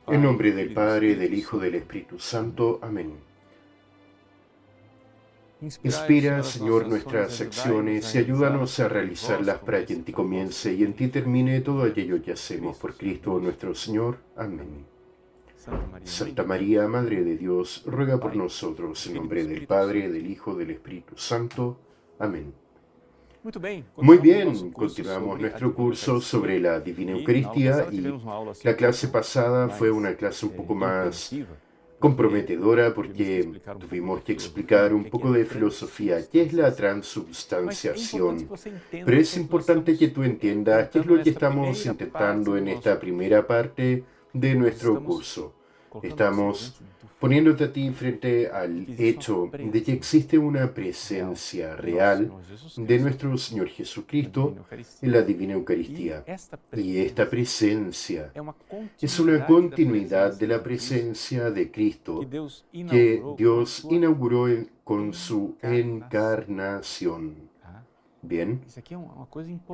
En nombre del Padre, del Hijo, del Espíritu Santo. Amén. Inspira, Señor, nuestras acciones y ayúdanos a realizarlas para que en ti comience y en ti termine todo aquello que hacemos por Cristo nuestro Señor. Amén. Santa María, Madre de Dios, ruega por nosotros en nombre del Padre, del Hijo, del Espíritu Santo. Amén. Muy bien, continuamos nuestro curso sobre la Divina Eucaristía y la clase pasada fue una clase un poco más comprometedora porque tuvimos que explicar un poco de filosofía, qué es la transubstanciación. Pero es importante que tú entiendas qué es lo que estamos intentando en esta primera parte de nuestro curso. Estamos poniéndote a ti frente al hecho de que existe una presencia real de nuestro Señor Jesucristo en la Divina Eucaristía. Y esta presencia es una continuidad de la presencia de Cristo que Dios inauguró con su encarnación. Bien,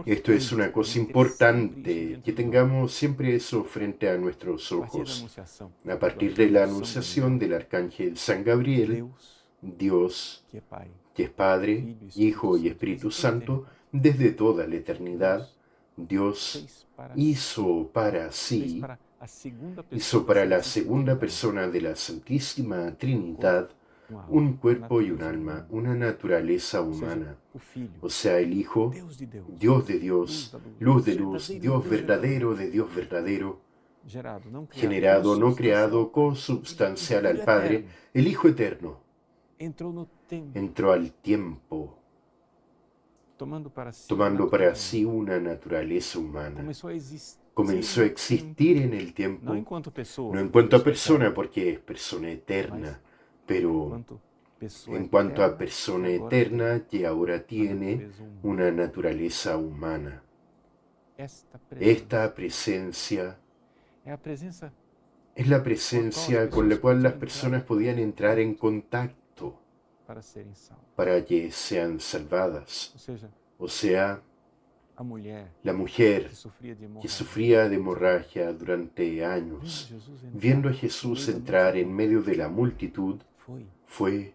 esto es una cosa importante, que tengamos siempre eso frente a nuestros ojos. A partir de la anunciación del arcángel San Gabriel, Dios, que es Padre, Hijo y Espíritu Santo, desde toda la eternidad, Dios hizo para sí, hizo para la segunda persona de la Santísima Trinidad, un cuerpo y un alma, una naturaleza humana. O sea, el Hijo, Dios de Dios, luz de luz, Dios verdadero de Dios verdadero, generado, no creado, consubstancial al Padre, el Hijo eterno, entró al tiempo, tomando para sí una naturaleza humana. Comenzó a existir en el tiempo, no en cuanto a persona, porque es persona eterna, pero en cuanto a persona eterna que ahora tiene una naturaleza humana. Esta presencia es la presencia con la cual las personas podían entrar en contacto para que sean salvadas. O sea, la mujer que sufría de hemorragia durante años, viendo a Jesús entrar en medio de la multitud, fue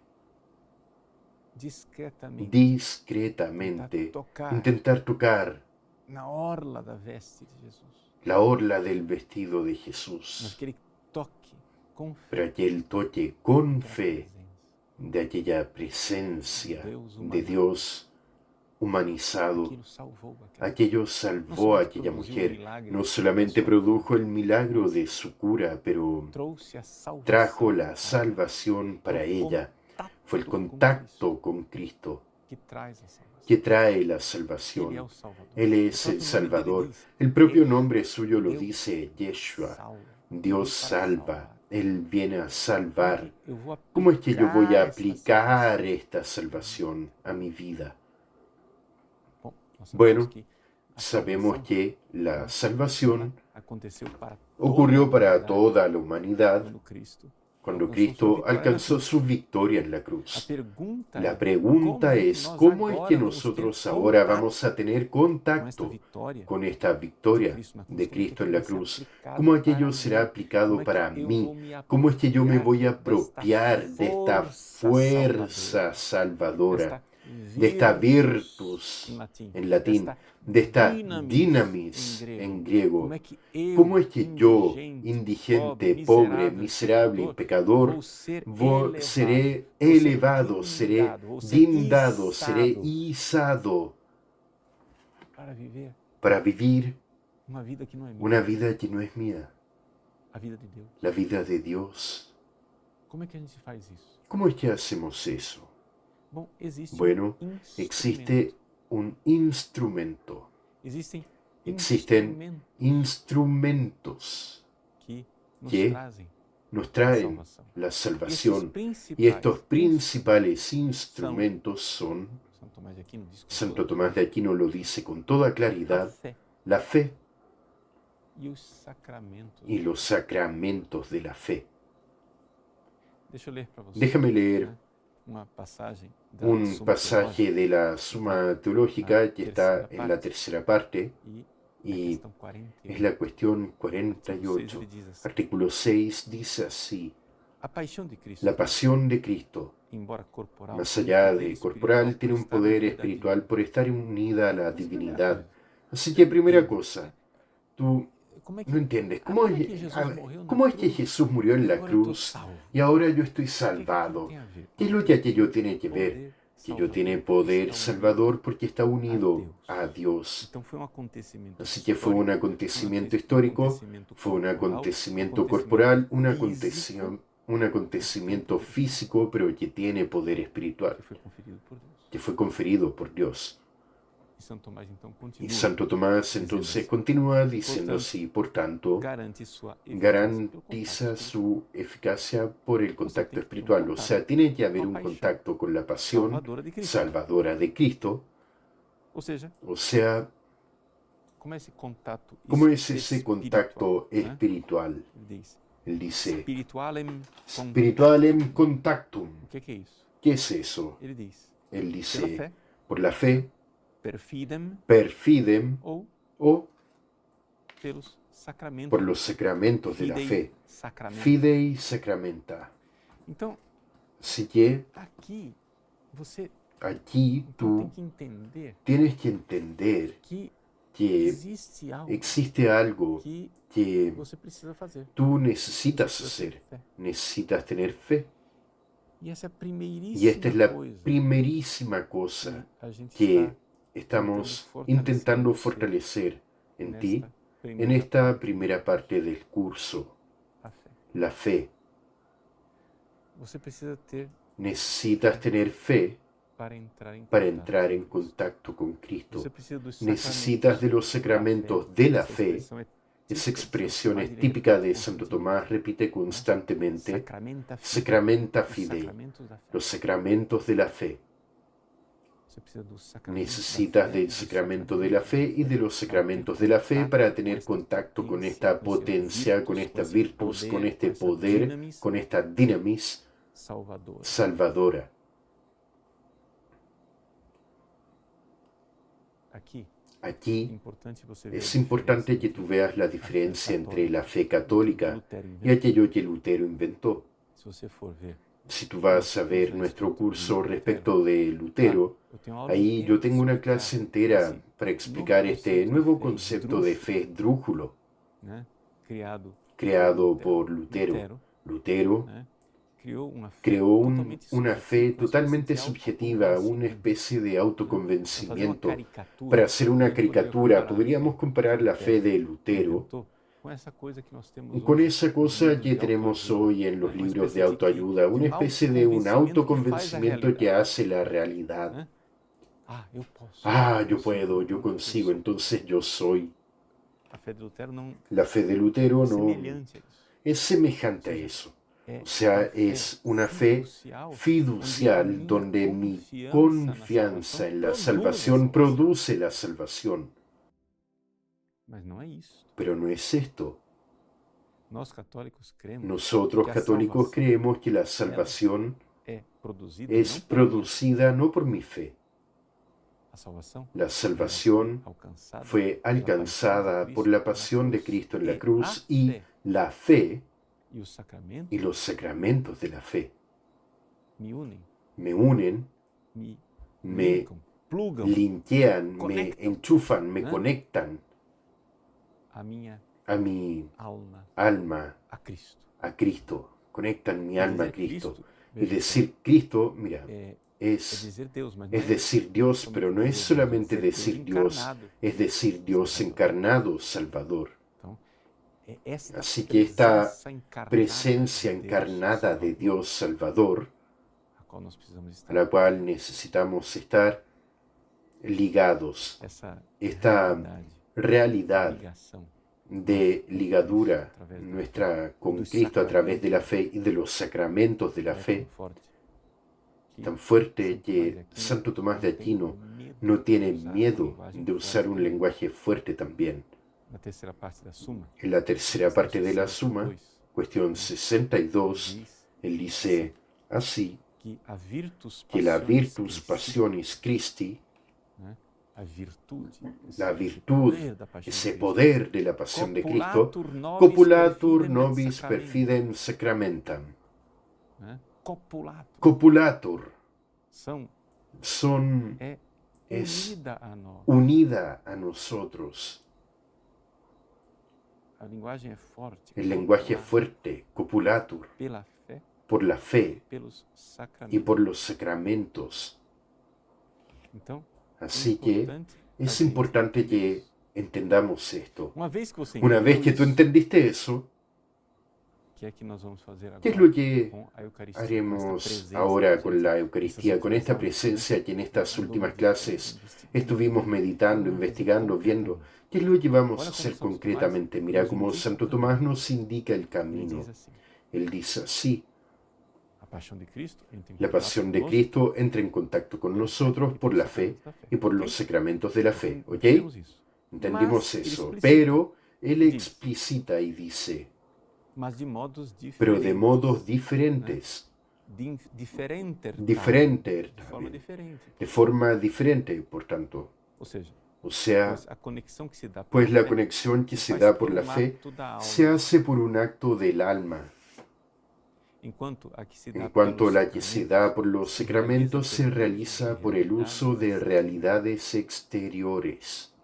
discretamente intentar tocar la orla del vestido de Jesús, pero aquel toque con fe de aquella presencia de Dios humanizado, aquello salvó a aquella mujer. No solamente produjo el milagro de su cura, pero trajo la salvación para ella. Fue el contacto con Cristo que trae la salvación. Él es el Salvador. El propio nombre suyo lo dice, Yeshua. Dios salva. Él viene a salvar. ¿Cómo es que yo voy a aplicar esta salvación a mi vida? Bueno, sabemos que la salvación ocurrió para toda la humanidad cuando Cristo alcanzó su victoria en la cruz. La pregunta es, ¿cómo es que nosotros ahora vamos a tener contacto con esta victoria de Cristo en la cruz? ¿Cómo aquello será aplicado para mí? ¿Cómo es que yo me voy a apropiar de esta fuerza salvadora, de esta virtus en latín, de esta dinamis en griego? ¿Cómo es que yo, indigente, pobre, miserable y pecador, seré elevado, seré guindado, seré izado para vivir una vida que no es mía, la vida de Dios? ¿Cómo es que hacemos eso? Bueno, existe un instrumento. Existen instrumentos que nos traen la salvación. Y estos principales instrumentos son, Santo Tomás de Aquino lo dice con toda claridad, la fe y los sacramentos de la fe. Déjame leer un pasaje de la Suma Teológica que está en la tercera parte Y es la cuestión 48. Artículo 6 dice así: la pasión de Cristo, más allá de corporal, tiene un poder espiritual por estar unida a la divinidad. Así que primera cosa, tú no entiendes, ¿cómo es que Jesús murió en la cruz y ahora yo estoy salvado? ¿Qué es lo que aquello tiene que ver? Que yo tiene poder salvador porque está unido a Dios. Así que fue un acontecimiento histórico, fue un acontecimiento corporal, un acontecimiento físico, pero que tiene poder espiritual, que fue conferido por Dios. Y Santo Tomás entonces continúa diciendo así: por tanto, garantiza su eficacia por el contacto espiritual. O sea, tiene que haber un contacto con la pasión salvadora de Cristo. O sea, ¿cómo es ese contacto espiritual? Él dice, spiritualem contactum. ¿Qué es eso? Él dice, por la fe, perfidem o por los sacramentos de la fe. Fidei sacramenta. Así que aquí tú tienes que entender que existe algo que tú necesitas hacer. Necesitas tener fe. Y esta es la primerísima cosa que estamos intentando fortalecer en ti en esta primera parte del curso, la fe. Necesitas tener fe para entrar en contacto con Cristo. Necesitas de los sacramentos de la fe. Esa expresión es típica de Santo Tomás, repite constantemente, sacramenta fidei, los sacramentos de la fe. Necesitas del sacramento de la fe y de los sacramentos de la fe para tener contacto con esta potencia, con esta virtus, con este poder, con esta dinamis salvadora. Aquí es importante que tú veas la diferencia entre la fe católica y aquello que Lutero inventó. Si tú vas a ver nuestro curso respecto de Lutero, ahí yo tengo una clase entera para explicar este nuevo concepto de fe esdrújulo, creado por Lutero. Lutero creó una fe totalmente subjetiva, una especie de autoconvencimiento. Para hacer una caricatura, podríamos comparar la fe de Lutero con esa cosa que tenemos hoy en los libros de autoayuda, una especie de un autoconvencimiento que hace la realidad. Yo puedo, yo consigo, entonces yo soy. La fe de Lutero no es semejante a eso. O sea, es una fe fiducial donde mi confianza en la salvación produce la salvación. Pero no es esto. Nosotros católicos creemos que la salvación es producida no por mi fe. La salvación fue alcanzada por la pasión de Cristo en la cruz y la fe y los sacramentos de la fe me unen, me linkean, me enchufan, me conectan a mi alma, a Cristo, conectan mi alma a Cristo. Y decir Cristo, mira, es decir Dios, pero no es solamente decir Dios, es decir Dios encarnado, Salvador. Así que esta presencia encarnada de Dios Salvador, a la cual necesitamos estar ligados, esta realidad de ligadura nuestra con Cristo a través de la fe y de los sacramentos de la fe, tan fuerte que Santo Tomás de Aquino no tiene miedo de usar un lenguaje fuerte también. En la tercera parte de la Suma, cuestión 62, él dice así, que la virtus passionis Christi, la virtud, ese poder de la pasión de Cristo, copulatur nobis perfidem sacramentam. Copulatur es unida a nosotros. El lenguaje es fuerte, copulatur, por la fe y por los sacramentos. Así que es importante que entendamos esto. Una vez que tú entendiste eso, ¿qué es lo que haremos ahora con la Eucaristía, con esta presencia que en estas últimas clases estuvimos meditando, investigando, viendo? ¿Qué es lo que vamos a hacer concretamente? Mira cómo Santo Tomás nos indica el camino. Él dice así: la pasión de Cristo entra en contacto con nosotros por la fe y por los sacramentos de la fe. ¿Ok? Entendimos eso. Pero él explicita y dice, pero de modos diferentes. Diferente, de forma diferente, por tanto. O sea, pues la conexión que se da por la fe se hace por un acto del alma. En cuanto a la que se da por los sacramentos se realiza por el uso de realidades exteriores.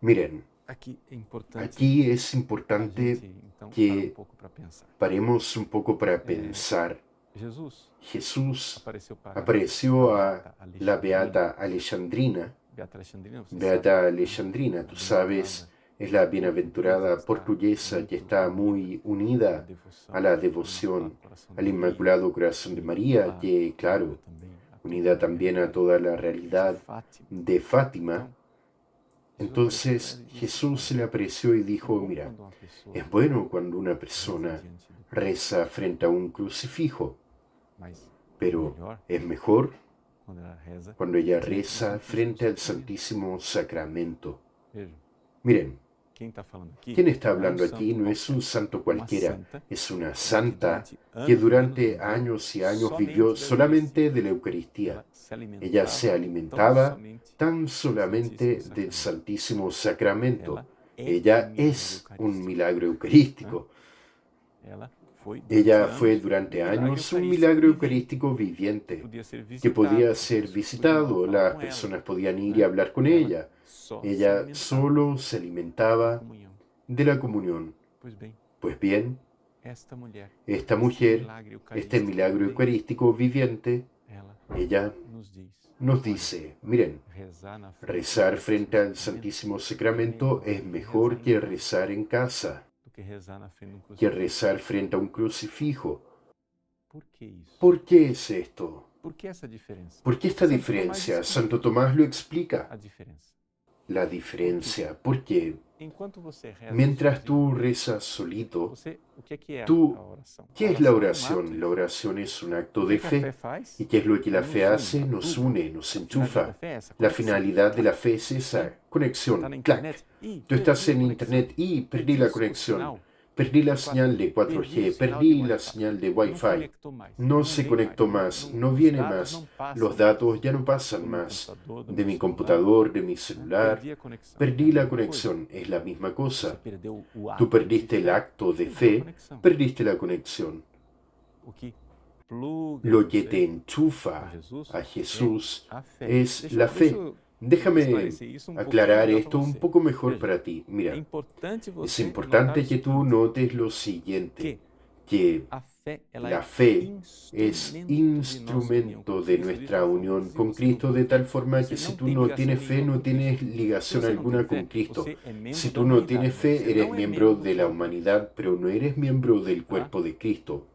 Miren, aquí es importante que paremos un poco para pensar. Jesús apareció a la Beata Alexandrina. Beata Alexandrina, tú sabes, es la bienaventurada portuguesa que está muy unida a la devoción al Inmaculado Corazón de María, que, claro, unida también a toda la realidad de Fátima. Entonces Jesús se le apareció y dijo, mira, es bueno cuando una persona reza frente a un crucifijo, pero es mejor cuando ella reza frente al Santísimo Sacramento. Miren, ¿quién está hablando aquí? No es un santo cualquiera, es una santa que durante años y años vivió solamente de la Eucaristía. Ella se alimentaba tan solamente del Santísimo Sacramento. Ella es un milagro eucarístico. Ella fue durante años un milagro eucarístico viviente, que podía ser visitado, las personas podían ir y hablar con ella. Ella solo se alimentaba de la comunión. Pues bien, esta mujer, este milagro eucarístico viviente, ella nos dice, miren, rezar frente al Santísimo Sacramento es mejor que rezar en casa, que rezar frente a un crucifijo. ¿Por qué es esto? ¿Por qué esta diferencia? Santo Tomás lo explica. La diferencia, porque mientras tú rezas solito, ¿qué es la oración? La oración es un acto de fe. ¿Y qué es lo que la fe hace? Nos une, nos enchufa. La finalidad de la fe es esa conexión. ¡Clac! Tú estás en internet y perdí la conexión. Perdí la señal de 4G, perdí la señal de Wi-Fi. No se conectó más, no viene más. Los datos ya no pasan más. De mi computador, de mi celular. Perdí la conexión, es la misma cosa. Tú perdiste el acto de fe, perdiste la conexión. Lo que te enchufa a Jesús es la fe. Déjame aclarar esto un poco mejor para ti. Mira, es importante que tú notes lo siguiente, que la fe es instrumento de nuestra unión con Cristo, de tal forma que si tú no tienes fe, no tienes ligación alguna con Cristo. Si tú no tienes fe, eres miembro de la humanidad, pero no eres miembro del cuerpo de Cristo.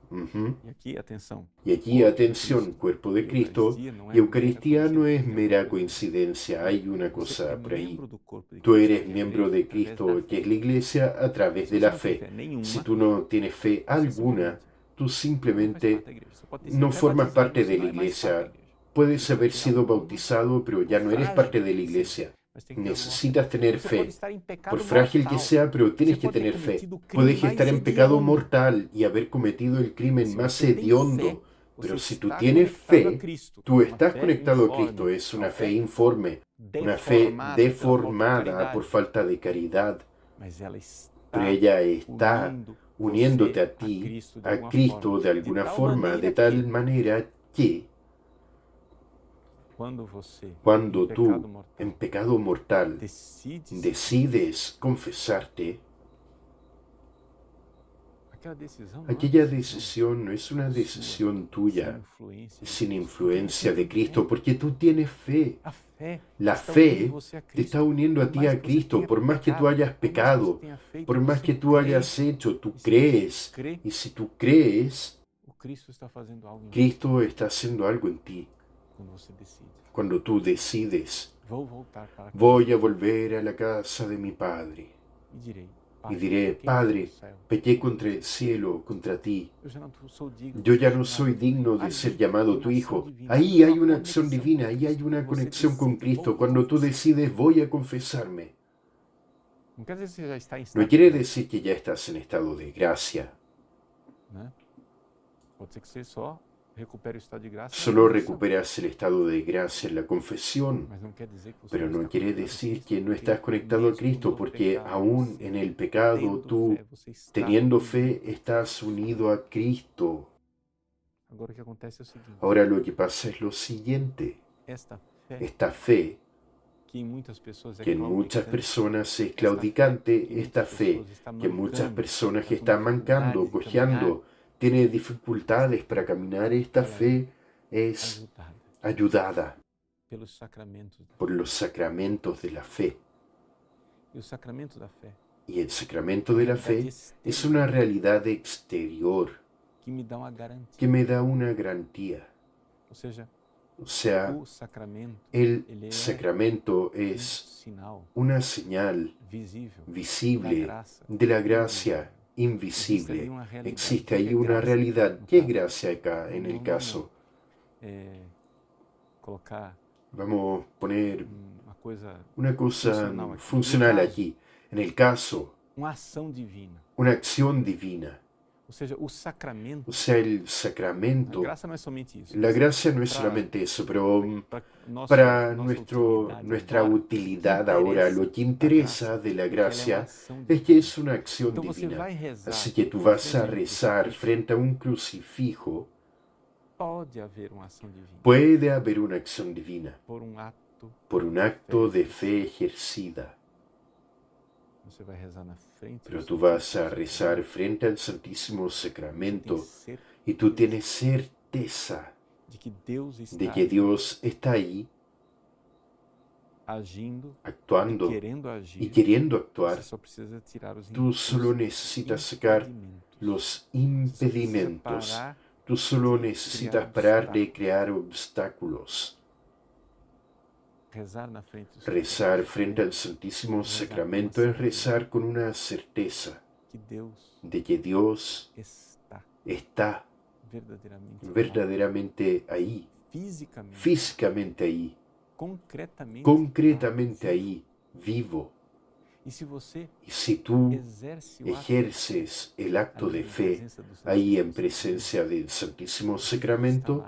Y aquí, atención, cuerpo de Cristo y Eucaristía no es mera coincidencia, hay una cosa por ahí. Tú eres miembro de Cristo, que es la Iglesia, a través de la fe. Si tú no tienes fe alguna, tú simplemente no formas parte de la Iglesia. Puedes haber sido bautizado, pero ya no eres parte de la Iglesia. Necesitas tener fe, por frágil que sea, pero tienes que tener fe. Puedes estar en pecado mortal y haber cometido el crimen más hediondo Pero si tú tienes fe, tú estás conectado a Cristo. Es una fe informe, una fe deformada por falta de caridad, pero ella está uniéndote a ti, a Cristo, de alguna forma, de tal manera que cuando tú, en pecado mortal, decides confesarte, aquella decisión no es una decisión tuya, sin influencia de Cristo, porque tú tienes fe. La fe te está uniendo a ti a Cristo, por más que tú hayas pecado, por más que tú hayas hecho, tú crees. Y si tú crees, Cristo está haciendo algo en ti. Cuando tú decides, voy a volver a la casa de mi Padre. Y diré, Padre, pequé contra el cielo, contra ti. Yo ya no soy digno de ser llamado tu hijo. Ahí hay una acción divina, ahí hay una conexión con Cristo. Cuando tú decides, voy a confesarme. No quiere decir que ya estás en estado de gracia. Solo recuperas el estado de gracia en la confesión, pero no quiere decir que no estás conectado a Cristo, porque aún en el pecado tú, teniendo fe, estás unido a Cristo. Ahora lo que pasa es lo siguiente. Esta fe, que en muchas personas es claudicante, esta fe, que en muchas personas está mancando, cojeando, tiene dificultades para caminar, esta fe es ayudada por los sacramentos de la fe. Y el sacramento de la fe es una realidad exterior que me da una garantía. O sea, el sacramento es una señal visible de la gracia invisible. Existe ahí una realidad. ¿Qué es gracia acá en el caso? Vamos a poner una cosa funcional aquí. En el caso, una acción divina. O sea, el sacramento, la gracia no es solamente eso, pero para nuestra utilidad ahora, lo que interesa de la gracia es que es una acción divina. Así que tú vas a rezar frente a un crucifijo. Puede haber una acción divina por un acto de fe ejercida. Pero tú vas a rezar frente al Santísimo Sacramento y tú tienes certeza de que Dios está ahí actuando y queriendo actuar. Tú solo necesitas sacar los impedimentos. Tú solo necesitas parar de crear obstáculos. Rezar frente al Santísimo Sacramento es rezar con una certeza de que Dios está verdaderamente ahí, físicamente ahí, concretamente ahí, vivo. Y si tú ejerces el acto de fe ahí en presencia del Santísimo Sacramento,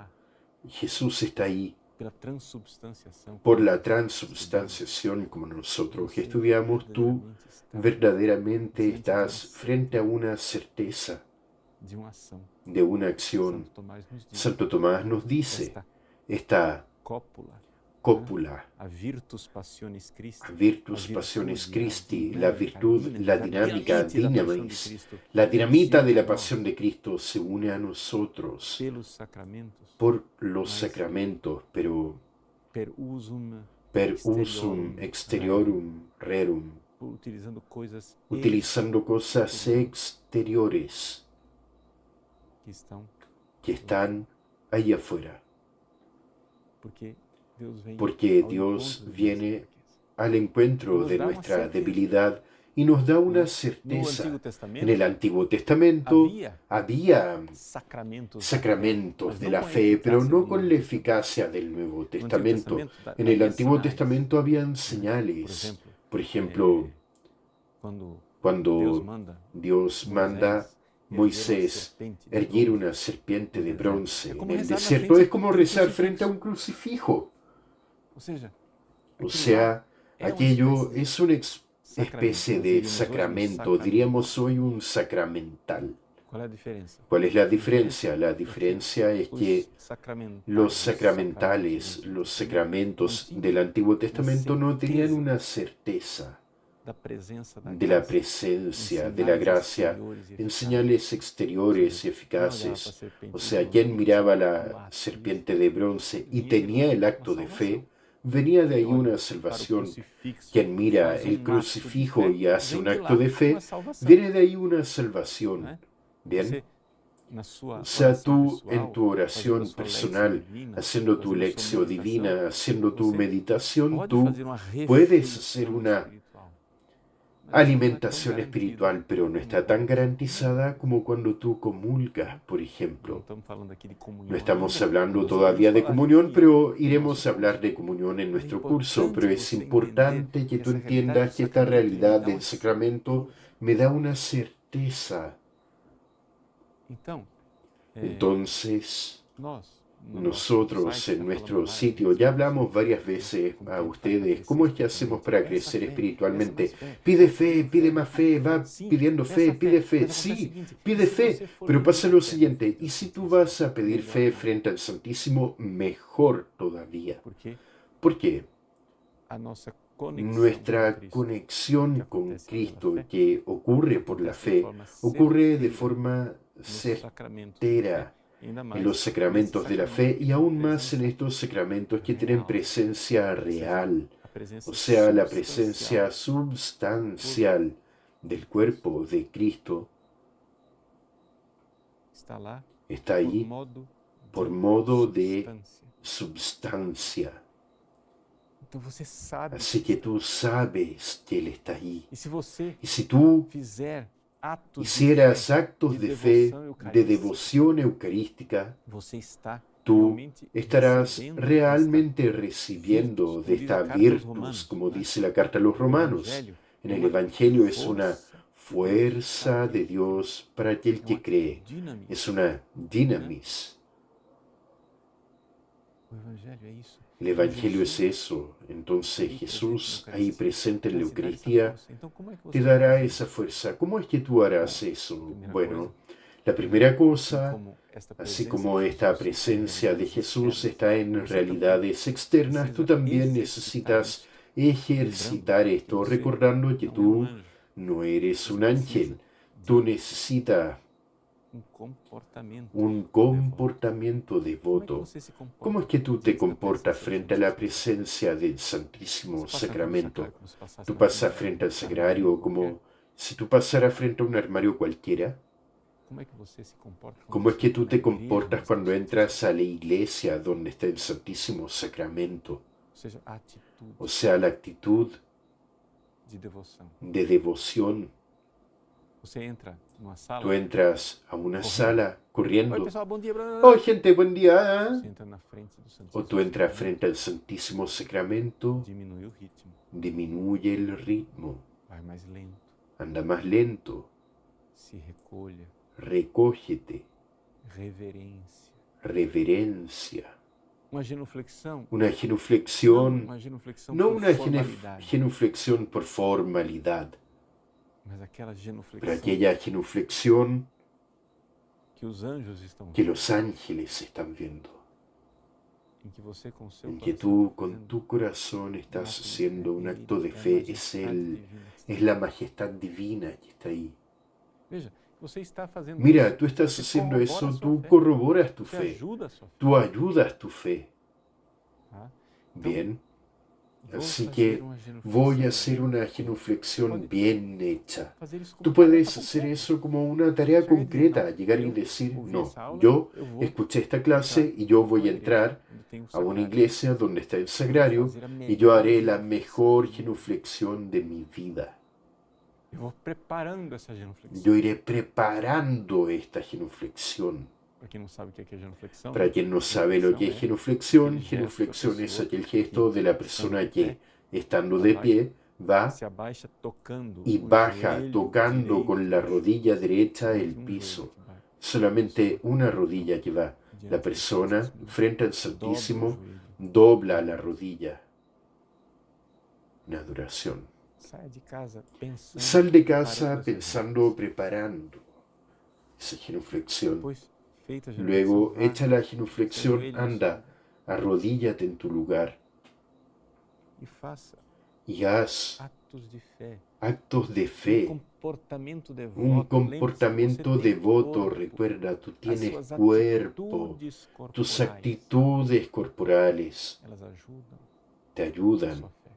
Jesús está ahí. Por la transubstanciación, como nosotros estudiamos, tú verdaderamente estás frente a una certeza de una acción. Santo Tomás nos dice, esta cópula, Virtus Passionis Christi, la virtud, la dinámica dinamis, la dinamita de la pasión de Cristo se une a nosotros por los sacramentos, pero per usum exteriorum rerum, utilizando cosas exteriores que están ahí afuera. Porque Dios viene al encuentro de nuestra debilidad y nos da una certeza. En el Antiguo Testamento había sacramentos de la fe, pero no con la eficacia del Nuevo Testamento. En el Antiguo Testamento habían señales. Por ejemplo, cuando Dios manda Moisés erguir una serpiente de bronce en el desierto es como rezar frente a un crucifijo. O sea, aquello es una especie de sacramento, diríamos hoy un sacramental. ¿Cuál es la diferencia? La diferencia es que los sacramentales, los sacramentos del Antiguo Testamento no tenían una certeza de la presencia, de la gracia, en señales exteriores y eficaces. O sea, quien miraba la serpiente de bronce y tenía el acto de fe, venía de ahí una salvación. Quien mira el crucifijo y hace un acto de fe, viene de ahí una salvación. Bien. O sea, tú en tu oración personal, haciendo tu lección divina, haciendo tu meditación, tú puedes hacer una alimentación espiritual, pero no está tan garantizada como cuando tú comulgas, por ejemplo. No estamos hablando todavía de comunión, pero iremos a hablar de comunión en nuestro curso. Pero es importante que tú entiendas que esta realidad del sacramento me da una certeza. Entonces, nosotros en nuestro sitio ya hablamos varias veces a ustedes cómo es que hacemos para crecer espiritualmente. Pide fe, pide más fe, va pidiendo fe, pide fe. Sí, pide fe, pero pasa lo siguiente, y si tú vas a pedir fe frente al Santísimo, mejor todavía. ¿Por qué? Nuestra conexión con Cristo que ocurre por la fe, ocurre de forma certera en los sacramentos de la fe y aún más en estos sacramentos que tienen presencia real, o sea, la presencia substancial del cuerpo de Cristo está ahí por modo de substancia. Así que tú sabes que Él está ahí. Y si tú hicieras actos de fe, de devoción eucarística, tú estarás realmente recibiendo de esta virtus, como dice la carta a los Romanos. En el Evangelio es una fuerza de Dios para aquel que cree. Es una dinamis. El Evangelio es eso. Entonces Jesús, ahí presente en la Eucaristía, te dará esa fuerza. ¿Cómo es que tú harás eso? Bueno, la primera cosa, así como esta presencia de Jesús está en realidades externas, tú también necesitas ejercitar esto, recordando que tú no eres un ángel. Tú necesitas un comportamiento devoto. ¿Cómo es que tú te comportas frente a la presencia del Santísimo Sacramento? ¿Tú pasas frente al sagrario como si tú pasaras frente a un armario cualquiera? ¿Cómo es que tú te comportas cuando entras a la iglesia donde está el Santísimo Sacramento? O sea, la actitud de devoción. Tú entras a una sala corriendo. Oh, gente, buen día. O tú entras frente al Santísimo Sacramento, disminuye el ritmo, anda más lento, recógete, reverencia. Una genuflexión, no una genuflexión por formalidad, pero aquella genuflexión que los ángeles están viendo, en que tú con tu corazón estás haciendo un acto de fe, es la majestad divina que está ahí. Mira, tú estás haciendo eso, tú corroboras tu fe, tú ayudas tu fe. Bien. Así que voy a hacer una genuflexión bien hecha. Tú puedes hacer eso como una tarea concreta, llegar y decir, no, yo escuché esta clase y yo voy a entrar a una iglesia donde está el sagrario y yo haré la mejor genuflexión de mi vida. Yo iré preparando esta genuflexión. Para quien no sabe lo que es genuflexión, genuflexión es aquel gesto de la persona que, estando de pie, va se abaixa tocando y o baja joelho tocando direito con no la chão. rodilla derecha Somente el um joelho piso. que vai. Solamente una rodilla que va. La Diante do persona Santíssimo, frente al dobra o Santísimo joelho. dobla la rodilla. Una adoración. Saia de casa pensando, Sal de preparando casa essa pensando, genuflexão. preparando esa genuflexión. Depois, feita a genuflexão, Luego, vá, hecha la se genuflexión, ajoelhe no seu anda, lugar arrodíllate en tu lugar e faça y haz atos de fé, actos de um fe, comportamento un devoto. Lembre-se que você comportamiento tem devoto. corpo, Recuerda, tú as tienes suas cuerpo, atitudes tus corporais, actitudes corporales elas ajudam te a ayudan. sua fé.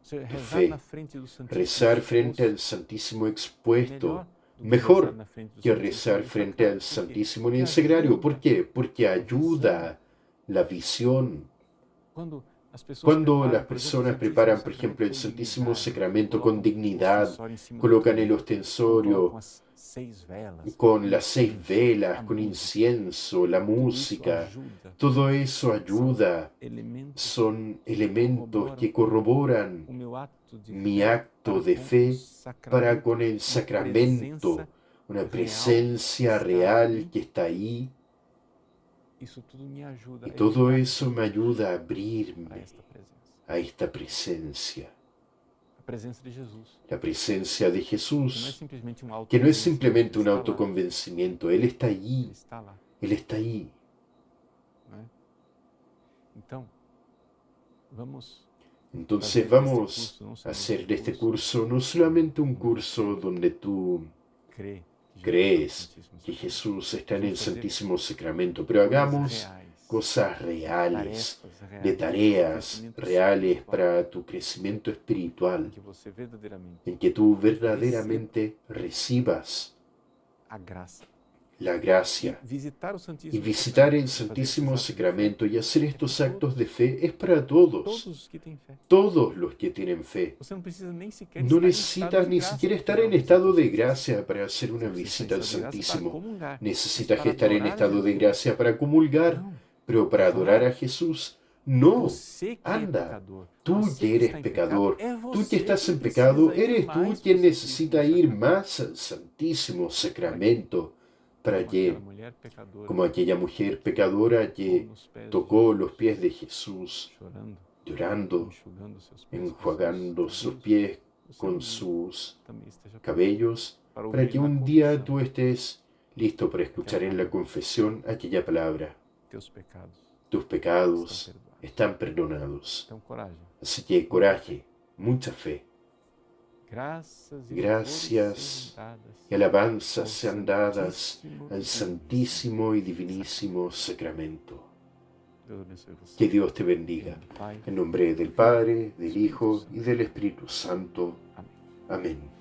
Você Tu rezar fe, na frente do Santíssimo rezar frente al exposto Santísimo é expuesto, melhor do que rezar mejor na frente do que Santíssimo rezar no frente al sacrário. Por quê? Santísimo en Porque el sagrario. ¿Por ajuda qué? Porque a visão. ayuda la visión. Quando as pessoas Cuando preparam, las por exemplo, o personas Santíssimo preparan, por Sacramento ejemplo, el com Santísimo dignidade, Sacramento con colocam o dignidad, ostensório em cima do colocan el trono, ou ostensorio colocam as 6 velas, con o las 6 incenso, velas, a con música, incienso, la tudo isso música, ajuda. todo eso São ayuda. elementos Son que elementos corroboram que corroboran o meu ato de mi fé acto para de com o fe para sacramento, con el uma presença sacramento, una real que presencia está real ali. que está ahí. Isso tudo me ajuda Y a todo abrir eso me ayuda a para abrirme esta presença. a esta presencia, A presença de Jesus, la presencia de que não é Jesús, simplesmente um que no es autoconvencimento, simplemente ele un está lá, autoconvencimiento, Él está ele allí, está lá. Él está ahí. Não é? Então, vamos Entonces fazer deste vamos curso não a somente hacer de este curso curso no solamente un onde curso você donde tú crê que Jesus está no crees Santíssimo que Sacramento. Jesús está en Vamos el fazer Santísimo Sacramento, pero coisas hagamos reais, cosas reales, tarefas reais, de de tareas crescimento reales espiritual, para tu crecimiento em espiritual, que você verdadeiramente en que tú receba verdaderamente recibas a graça. la E gracia. visitar o Y Santíssimo visitar el Sacramento, fazer esses Santísimo atos de fé, Sacramento y hacer é estos para actos todos, de fe es para todos, todos os que têm fé. todos los que tienen fe. Você não precisa nem sequer No estar em estado necesitas de ni graça siquiera para estar fazer en uma visita estado ao de Santíssimo. gracia para hacer una Você está em visita al estado de graça para Santísimo. comungar, mas Necesitas para estar en adorar a estado de Jesus. gracia para comulgar, Não, pero para adorar a Jesús, no. você que é Anda, pecador, tú você que que eres está em pecador, pecado, é tú que você estás quem en pecado, precisa ir eres tú mais quien para o necesita Santíssimo ir Sacramento. más al Santísimo Sacramento. ¿Para Como qué? aquela mulher pecadora Como aquella mujer pecadora tocou que nos pés de tocó Jesus, los pies de Jesús, chorando, llorando, enxugando seus pés com enjuagando seus sus cabelos. pies Você con um dia sus também esteja pronto cabellos, para para ouvir que na un día confissão tú estés listo para escuchar aquela en la palavra: confesión aquella palabra. teus pecados Tus estão pecados perdoados. están perdonados. Então, coragem, Así que coraje, mucha fe, graças e gracias louvores sejam dadas y alabanzas ao sean dadas Santíssimo al e Santísimo y Divinísimo Sacramento. Deus abençoe você. Que Dios te Em bendiga. nome do Pai, En nombre del Padre, del Espírito Hijo Santo. y del Espíritu Santo. Amém. Amén.